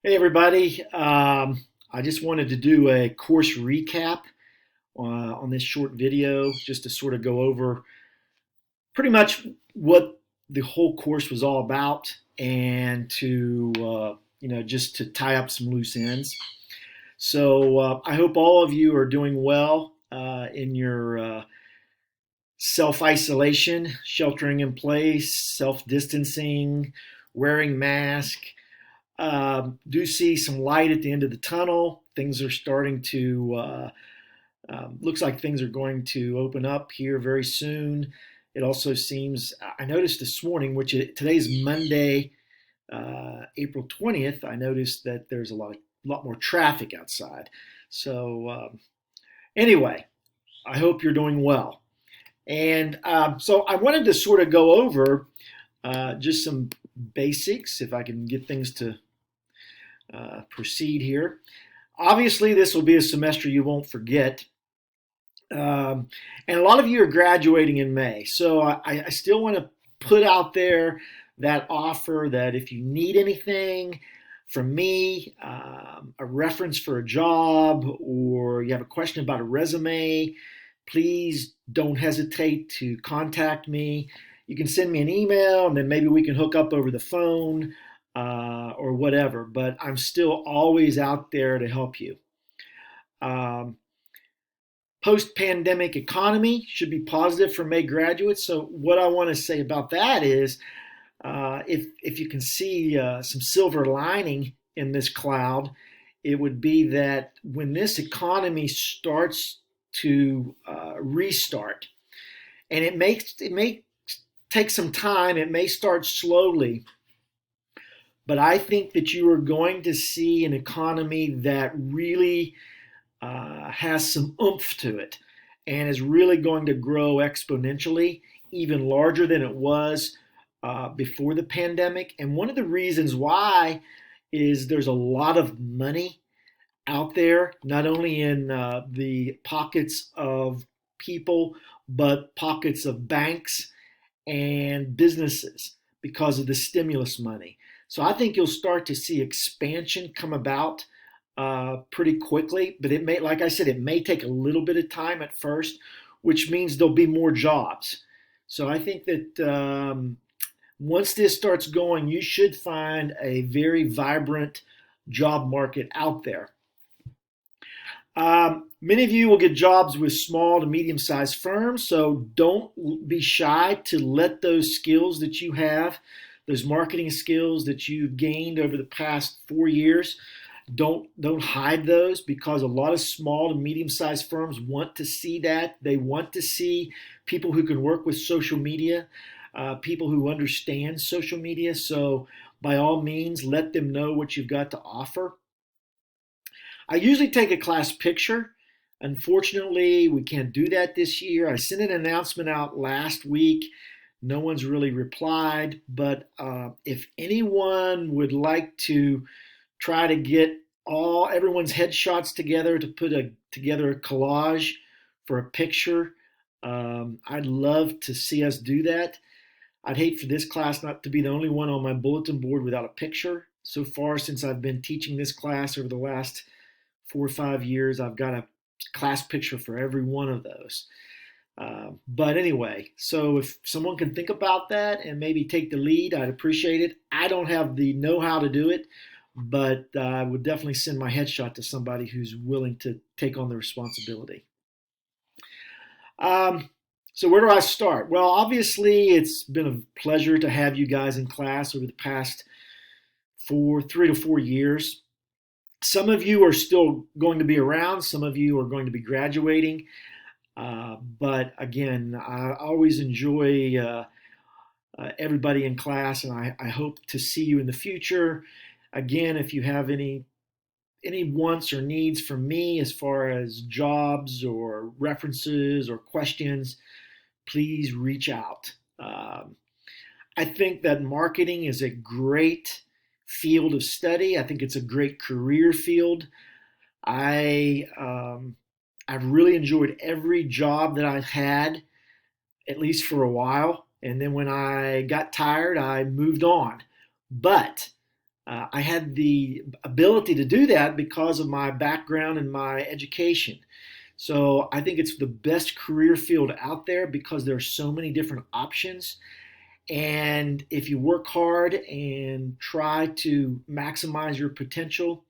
Hey everybody, I just wanted to do a course recap on this short video just to sort of go over pretty much what the whole course was all about and to, just to tie up some loose ends. So I hope all of you are doing well in your self-isolation, sheltering in place, self-distancing, wearing mask. Do see some light at the end of the tunnel. Things are starting to, looks like things are going to open up here very soon. It also seems, I noticed this morning, today's Monday, April 20th, I noticed that there's a lot more traffic outside. So anyway, I hope you're doing well. And so I wanted to sort of go over just some basics, if I can get things to proceed here. Obviously, this will be a semester you won't forget. And a lot of you are graduating in May. So I still want to put out there that offer that if you need anything from me, a reference for a job, or you have a question about a resume, please don't hesitate to contact me. You can send me an email and then maybe we can hook up over the phone or whatever. But I'm still always out there to help you. Um, Post-pandemic economy should be positive for May graduates. So what I want to say about that is, if you can see some silver lining in this cloud, it would be that when this economy starts to restart, and it may take some time, it may start slowly, but I think that you are going to see an economy that really has some oomph to it and is really going to grow exponentially, even larger than it was before the pandemic. And one of the reasons why is there's a lot of money out there, not only in the pockets of people, but pockets of banks and businesses because of the stimulus money. So I think you'll start to see expansion come about pretty quickly, but it may, like I said, it may take a little bit of time at first, which means there'll be more jobs. So I think that once this starts going, you should find a very vibrant job market out there. Many of you will get jobs with small to medium sized firms, so don't be shy to let those skills that you have, those marketing skills that you've gained over the past 4 years, don't hide those, because a lot of small to medium sized firms want to see that. They want to see people who can work with social media, people who understand social media. So by all means, let them know what you've got to offer. I usually take a class picture. Unfortunately, we can't do that this year. I sent an announcement out last week. No one's really replied, but if anyone would like to try to get all everyone's headshots together to together a collage for a picture, I'd love to see us do that. I'd hate for this class not to be the only one on my bulletin board without a picture. So far, since I've been teaching this class over the last 4 or 5 years, I've got a class picture for every one of those. But anyway, so if someone can think about that and maybe take the lead, I'd appreciate it. I don't have the know-how to do it, but I would definitely send my headshot to somebody who's willing to take on the responsibility. Um, so where do I start? Well, obviously, it's been a pleasure to have you guys in class over the past 3 to 4 years. Some of you are still going to be around. Some of you are going to be graduating. But again, I always enjoy everybody in class, and I hope to see you in the future. Again, if you have any wants or needs from me as far as jobs or references or questions, please reach out. I think that marketing is a great field of study. I think it's a great career field. I I've really enjoyed every job that I've had, at least for a while. And then when I got tired, I moved on. But I had the ability to do that because of my background and my education. So I think it's the best career field out there because there are so many different options. And if you work hard and try to maximize your potential,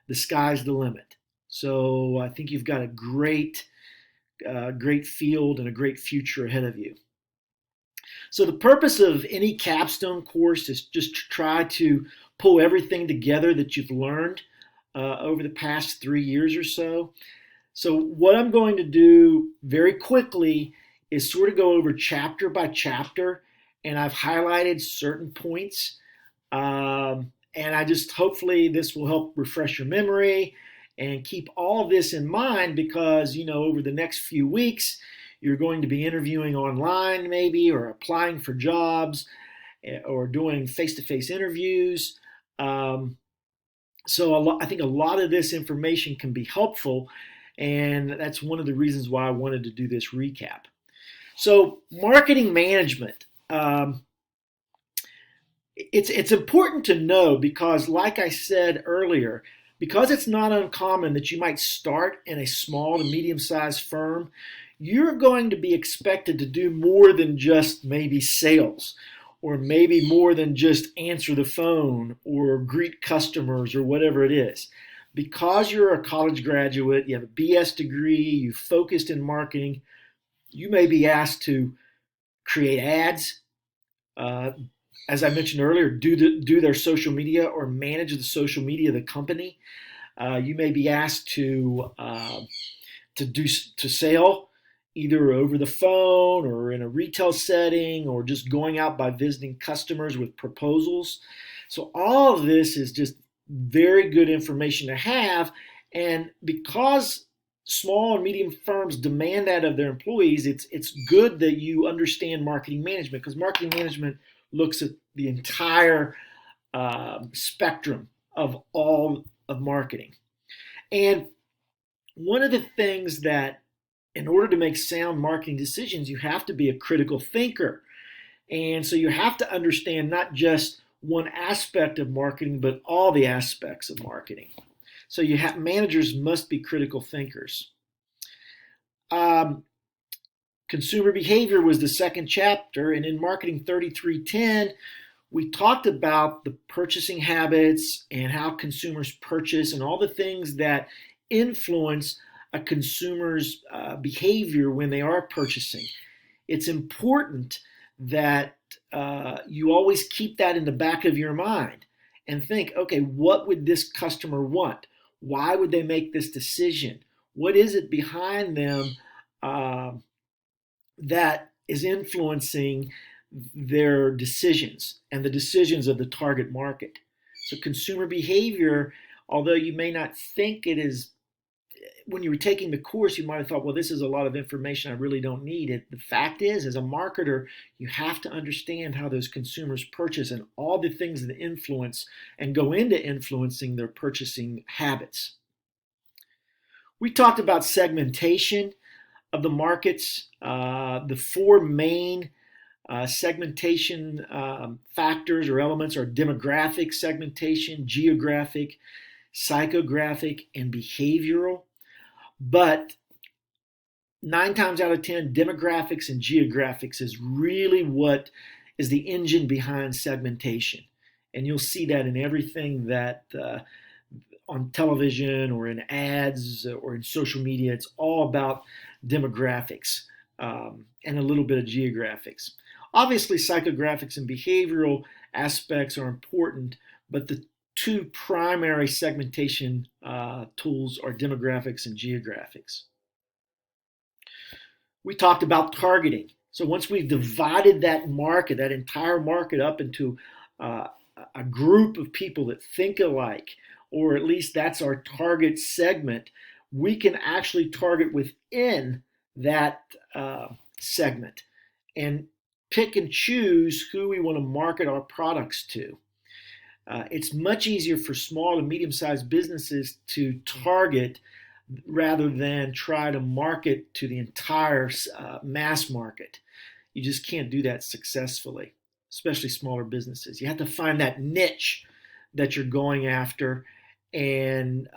the sky's the limit. So I think you've got a great field and a great future ahead of you. So the purpose of any capstone course is just to try to pull everything together that you've learned over the past 3 years or so. So what I'm going to do very quickly is sort of go over chapter by chapter, and I've highlighted certain points. And I just hopefully this will help refresh your memory and keep all of this in mind because, over the next few weeks, you're going to be interviewing online maybe or applying for jobs or doing face-to-face interviews. So I think a lot of this information can be helpful, and that's one of the reasons why I wanted to do this recap. So marketing management. It's important to know because, like I said earlier, because it's not uncommon that you might start in a small to medium-sized firm, you're going to be expected to do more than just maybe sales, or maybe more than just answer the phone or greet customers or whatever it is. Because you're a college graduate, you have a BS degree, you focused in marketing, you may be asked to create ads, uh, as I mentioned earlier, do their social media or manage the social media of the company. You may be asked to sell either over the phone or in a retail setting or just going out by visiting customers with proposals. So all of this is just very good information to have. And because small and medium firms demand that of their employees, it's good that you understand marketing management because marketing management looks at the entire spectrum of all of marketing. And one of the things that in order to make sound marketing decisions, you have to be a critical thinker. And so you have to understand not just one aspect of marketing, but all the aspects of marketing. So managers must be critical thinkers. Um, Consumer behavior was the second chapter, and in Marketing 3310, we talked about the purchasing habits and how consumers purchase and all the things that influence a consumer's behavior when they are purchasing. It's important that you always keep that in the back of your mind and think, okay, what would this customer want? Why would they make this decision? What is it behind them uh, that is influencing their decisions and the decisions of the target market? So consumer behavior, although you may not think it is, when you were taking the course, you might have thought, well, this is a lot of information I really don't need. The fact is, as a marketer, you have to understand how those consumers purchase and all the things that influence and go into influencing their purchasing habits. We talked about segmentation of the markets. The four main segmentation factors or elements are demographic segmentation, geographic, psychographic, and behavioral. But 9 times out of 10, demographics and geographics is really what is the engine behind segmentation. And you'll see that in everything that on television or in ads or in social media. It's all about demographics and a little bit of geographics. Obviously, psychographics and behavioral aspects are important, but the two primary segmentation tools are demographics and geographics. We talked about targeting. So once we've divided that market, that entire market up into uh, a group of people that think alike, or at least that's our target segment, we can actually target within that segment and pick and choose who we want to market our products to. It's much easier for small and medium-sized businesses to target rather than try to market to the entire mass market. You just can't do that successfully, especially smaller businesses. You have to find that niche that you're going after, and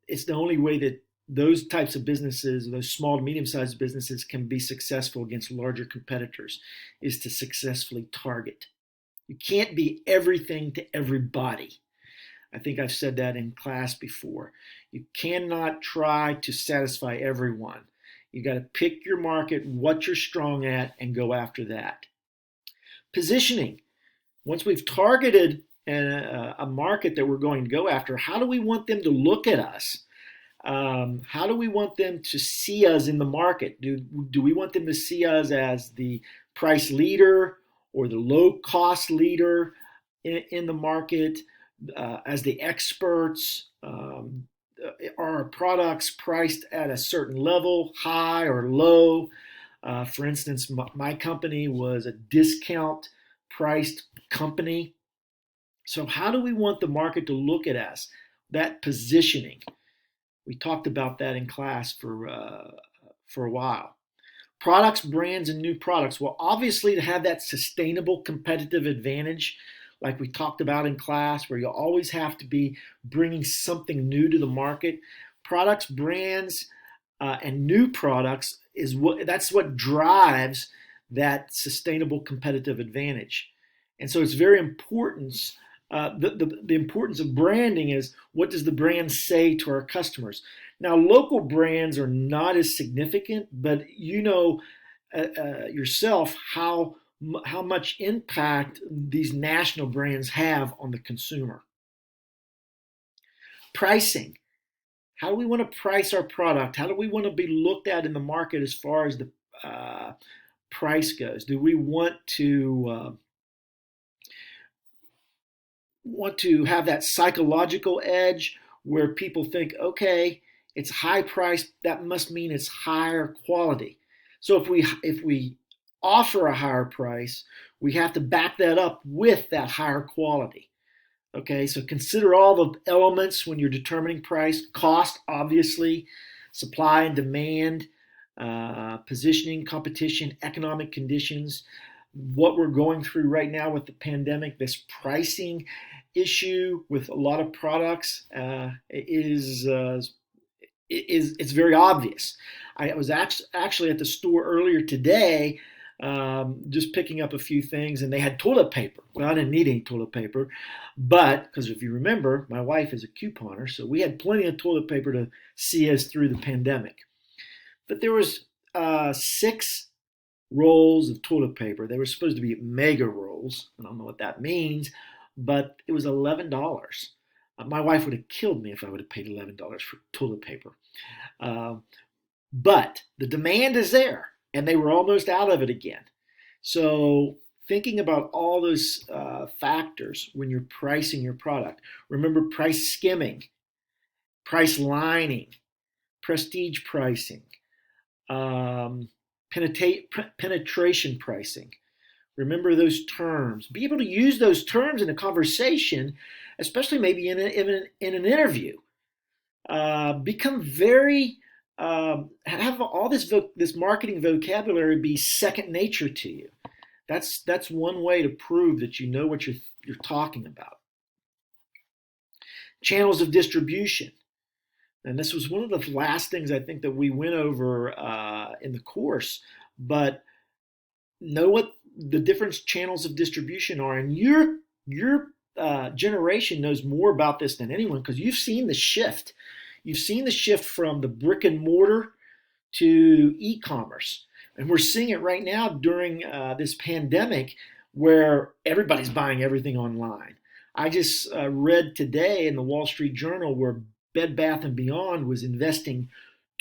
it's the only way that those types of businesses, those small to medium-sized businesses, can be successful against larger competitors, is to successfully target. You can't be everything to everybody. I think I've said that in class before. You cannot try to satisfy everyone. You got to pick your market, what you're strong at, and go after that. Positioning. Once we've targeted a market that we're going to go after, how do we want them to look at us? How do we want them to see us in the market? Do we want them to see us as the price leader or the low cost leader in the market, as the experts? Are our products priced at a certain level, high or low? For instance, my company was a discount priced company. So how do we want the market to look at us? That positioning. We talked about that in class for a while. Products, brands, and new products. Well, obviously, to have that sustainable competitive advantage, like we talked about in class, where you always have to be bringing something new to the market. Products, brands, and new products that's what drives that sustainable competitive advantage. And so it's very important. The importance of branding is, what does the brand say to our customers? Now, local brands are not as significant, but you know yourself how much impact these national brands have on the consumer. Pricing. How do we want to price our product? How do we want to be looked at in the market as far as the price goes? Do we want to have that psychological edge where people think, okay, it's high price, that must mean it's higher quality. So if we offer a higher price, we have to back that up with that higher quality. Okay, so consider all the elements when you're determining price. Cost, obviously, supply and demand, positioning, competition, economic conditions. What we're going through right now with the pandemic, this pricing issue with a lot of products is it's very obvious. I was actually at the store earlier today, just picking up a few things, and they had toilet paper. Well, I didn't need any toilet paper, but because if you remember, my wife is a couponer, so we had plenty of toilet paper to see us through the pandemic. But there was 6 rolls of toilet paper. They were supposed to be mega rolls. I don't know what that means, but it was $11. My wife would have killed me if I would have paid $11 for toilet paper. Uh, but the demand is there, and they were almost out of it again. So thinking about all those factors when you're pricing your product, remember price skimming, price lining, prestige pricing, um, penetration pricing. Remember those terms. Be able to use those terms in a conversation, especially maybe in an interview. Become very have all this marketing vocabulary be second nature to you. That's one way to prove that you know what you're talking about. Channels of distribution, and this was one of the last things I think that we went over in the course. But know what the different channels of distribution are, and your generation knows more about this than anyone because you've seen the shift. You've seen the shift from the brick and mortar to e-commerce, and we're seeing it right now during this pandemic, where everybody's buying everything online. I just read today in the Wall Street Journal where Bed Bath and Beyond was investing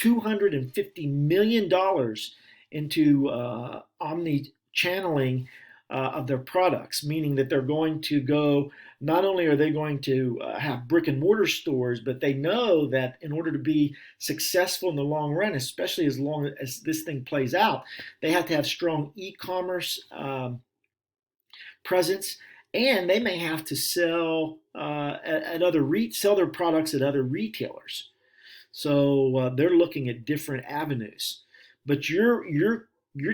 $250 million into omni-channeling of their products, meaning that they're going to go, not only are they going to have brick and mortar stores, but they know that in order to be successful in the long run, especially as long as this thing plays out, they have to have strong e-commerce presence, and they may have to sell sell their products at other retailers. So they're looking at different avenues. But your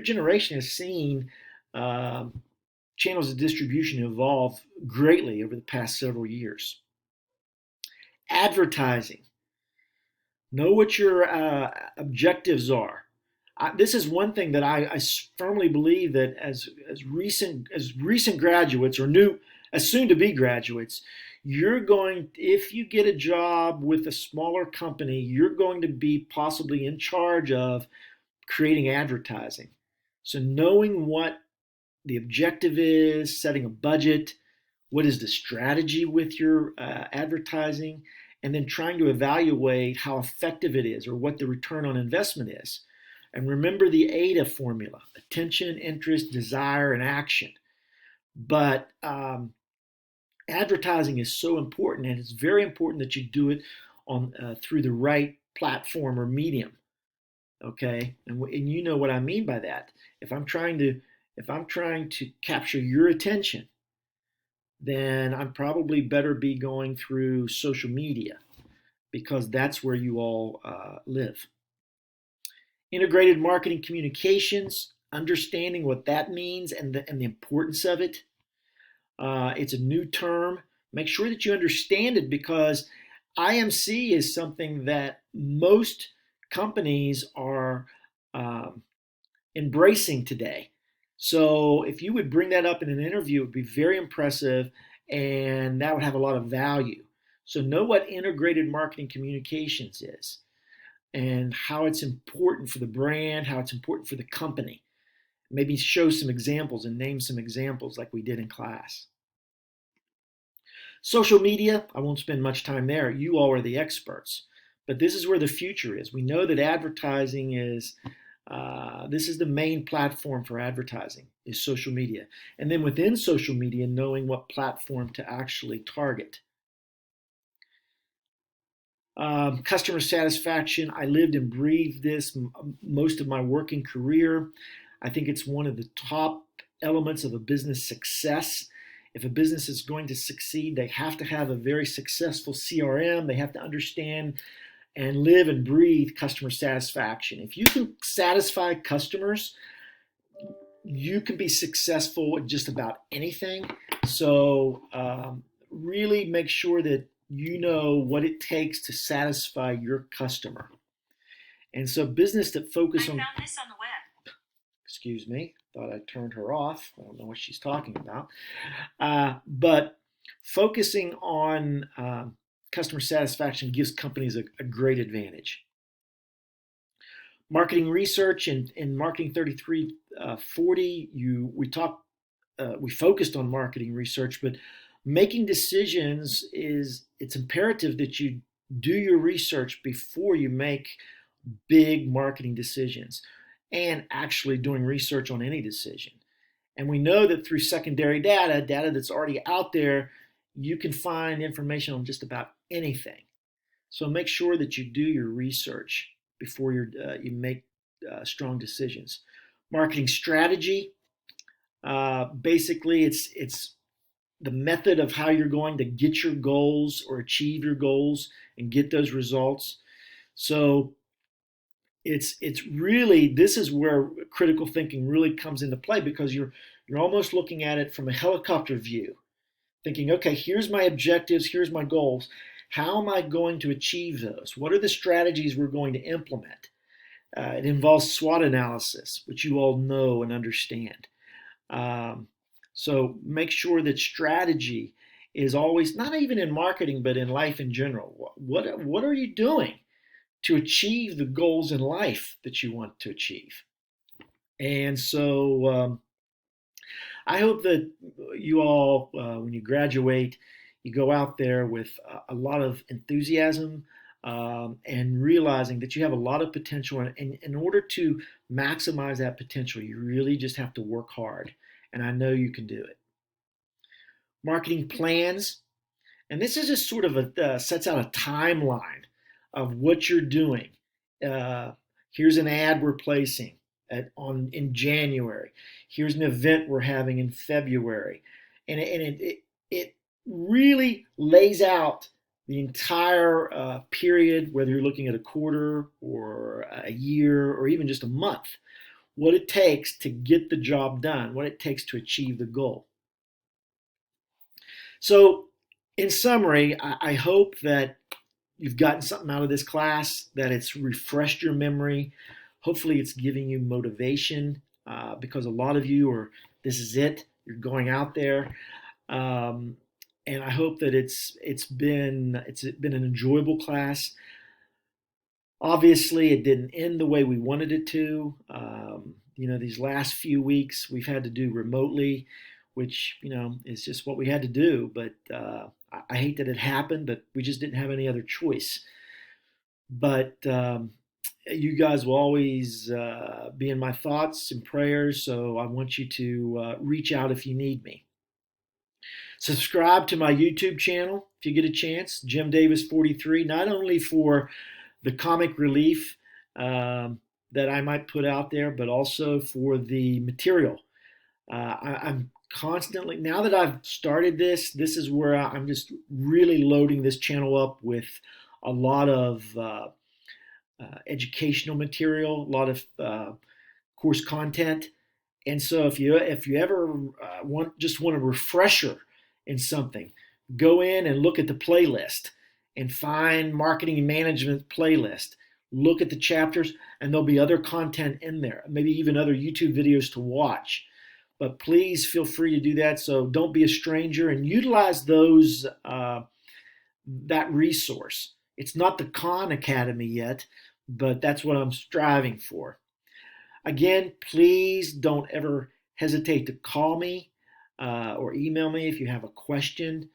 generation has seen channels of distribution evolved greatly over the past several years. Advertising. Know what your objectives are. This is one thing that I firmly believe that as recent graduates or new as soon to be graduates, you're going, if you get a job with a smaller company, you're going to be possibly in charge of creating advertising. So knowing what the objective is, setting a budget, what is the strategy with your advertising, and then trying to evaluate how effective it is or what the return on investment is. And remember the AIDA formula: attention, interest, desire, and action. But advertising is so important, and it's very important that you do it on through the right platform or medium. Okay, and you know what I mean by that. If I'm trying to capture your attention, then I'm probably better be going through social media because that's where you all live. Integrated marketing communications, understanding what that means and the importance of it. It's a new term. Make sure that you understand it because IMC is something that most companies are embracing today. So if you would bring that up in an interview, it would be very impressive and that would have a lot of value. So know what integrated marketing communications is and how it's important for the brand, how it's important for the company. Maybe show some examples and name some examples like we did in class. Social media, I won't spend much time there. You all are the experts. But this is where the future is. We know that advertising is, this is the main platform for advertising, is social media. And then within social media, knowing what platform to actually target. Customer satisfaction, I lived and breathed this most of my working career. I think it's one of the top elements of a business success. If a business is going to succeed, they have to have a very successful CRM. They have to understand and live and breathe customer satisfaction. If you can satisfy customers, you can be successful at just about anything. So really make sure that you know what it takes to satisfy your customer. And so business that focus on... I found this on the web. Excuse me, thought I turned her off. I don't know what she's talking about. But focusing on customer satisfaction gives companies a great advantage. Marketing research in Marketing 3340, we focused on marketing research, but making decisions it's imperative that you do your research before you make big marketing decisions and actually doing research on any decision. And we know that through secondary data that's already out there, you can find information on just about anything. So make sure that you do your research before you make strong decisions. Marketing strategy, basically it's the method of how you're going to get your goals or achieve your goals and get those results. So it's really, this is where critical thinking really comes into play because you're almost looking at it from a helicopter view, thinking, okay, here's my objectives, here's my goals. How am I going to achieve those? What are the strategies we're going to implement? It involves SWOT analysis, which you all know and understand. So make sure that strategy is always, not even in marketing, but in life in general. What are you doing to achieve the goals in life that you want to achieve? And so I hope that you all, when you graduate, you go out there with a lot of enthusiasm and realizing that you have a lot of potential. And in order to maximize that potential, you really just have to work hard. And I know you can do it. Marketing plans. And this is just sort of sets out a timeline of what you're doing. Here's an ad we're placing in January. Here's an event we're having in February. And it really lays out the entire period, whether you're looking at a quarter or a year or even just a month, what it takes to get the job done, what it takes to achieve the goal. So, in summary, I hope that you've gotten something out of this class, that it's refreshed your memory. Hopefully, it's giving you motivation because a lot of you are, this is it, you're going out there. Um, and I hope that it's been an enjoyable class. Obviously, it didn't end the way we wanted it to. These last few weeks we've had to do remotely, which is just what we had to do. But I hate that it happened, but we just didn't have any other choice. But you guys will always be in my thoughts and prayers, so I want you to reach out if you need me. Subscribe to my YouTube channel if you get a chance, Jim Davis 43, not only for the comic relief that I might put out there, but also for the material. I'm constantly, now that I've started this is where I'm just really loading this channel up with a lot of educational material, a lot of course content. And so if you ever want a refresher in something, go in and look at the playlist and find marketing and management playlist. Look at the chapters, and there'll be other content in there, maybe even other YouTube videos to watch. But please feel free to do that. So don't be a stranger and utilize that resource. It's not the Khan Academy yet, but that's what I'm striving for. Again, please don't ever hesitate to call me or email me if you have a question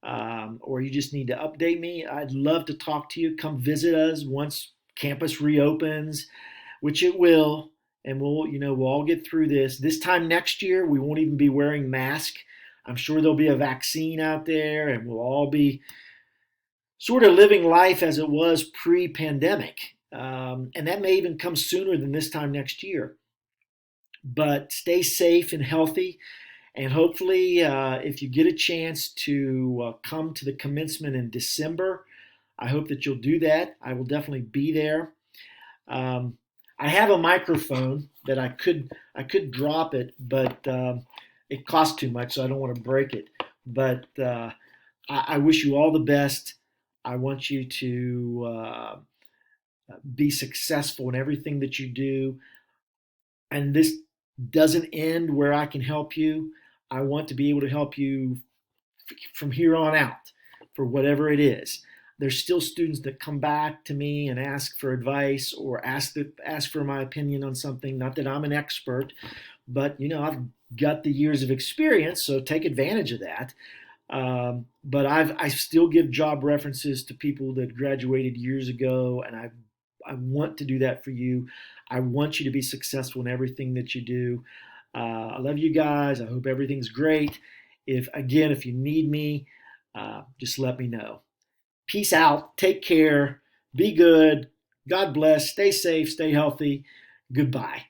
or you just need to update me. I'd love to talk to you. Come visit us once campus reopens, which it will, and we'll all get through this. This time next year, we won't even be wearing masks. I'm sure there'll be a vaccine out there, and we'll all be sort of living life as it was pre-pandemic. And that may even come sooner than this time next year. But stay safe and healthy. And hopefully, if you get a chance to come to the commencement in December, I hope that you'll do that. I will definitely be there. I have a microphone that I could drop it, but it costs too much, so I don't want to break it. But I wish you all the best. I want you to be successful in everything that you do. And this doesn't end where I can help you. I want to be able to help you from here on out for whatever it is. There's still students that come back to me and ask for advice or ask for my opinion on something. Not that I'm an expert, but I've got the years of experience, so take advantage of that. But I still give job references to people that graduated years ago, and I want to do that for you. I want you to be successful in everything that you do. I love you guys. I hope everything's great. If you need me, just let me know. Peace out. Take care. Be good. God bless. Stay safe. Stay healthy. Goodbye.